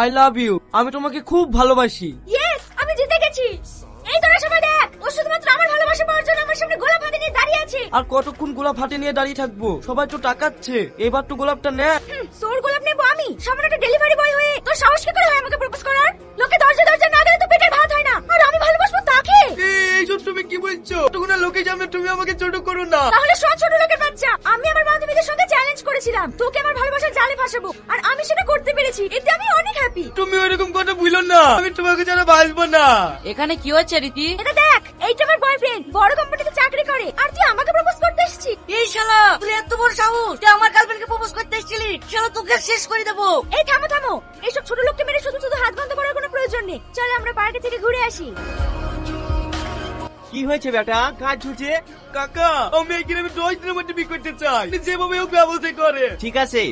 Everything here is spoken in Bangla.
আই লাভ ইউ, আমি তোমাকে খুব ভালোবাসি। ইয়েস, আমি জিতে গেছি। এই তোরা সবাই দেখ, ও শুধুমাত্র আমার ভালোবাসা পাওয়ার জন্য আমার সামনে গোলাপ হাতে নিয়ে দাঁড়িয়ে আছে। আর কতক্ষণ গোলাপ হাতে নিয়ে দাঁড়িয়ে থাকবো? সবাই তো টাকাচ্ছে, এবার তো গোলাপটা নে। তোর গোলাপ নেবো আমি? সামনে একটা ডেলিভারি বয় হয়ে তোর সাহস কি করে হয় আমাকে প্রপোজ করার? লোকে দরজা দরজা না গেলে তো পেটের ভাত হয় না, আর আমি ভালোবাসবো তাকে। এইসব তুমি কি বলছো? টুকুনা লোকের সামনে তুমি আমাকে ছোট করো না। তাহলে সব ছোট লোকের বাচ্চা, আমি আমার বান্ধবীদের সঙ্গে চ্যালেঞ্জ করেছিলাম তোকে আমার ভালোবাসার জালে ফাঁসাবো, আর আমি সেটা করতে পেরেছি। এতে আমি অনেক হ্যাপি। তুমি ওইরকম কথা ভুলো না, আমি তোমাকে ছাড়া বাঁচবো না। এখানে কি হচ্ছে রীতি? এটা দেখ, এইটা আমার বয়ফ্রেন্ড, বড় কোম্পানিতে চাকরি করে, আর তুই আমাকে প্রপোজ করতে এসেছিস। এই শালা, তুই এত বড় সাহস, তুই আমার গার্লফ্রেন্ডকে প্রপোজ করতে এসেছিলি? শালা তোকে শেষ করে দেবো। এই থামো থামো, এইসব ছোট লোককে মেরে শুধু শুধু হাত বন্ধ করার কোনো প্রয়োজন নেই। চল আমরা পার্কে থেকে ঘুরে আসি। কি হয়েছে বেটা, কাজ ঝুঁচে? কাকা, আমি এই গ্রামে 10 দিনের মধ্যে বিয়ে করতে চাই, যেভাবে হোক ব্যবস্থা করে। ঠিক আছে।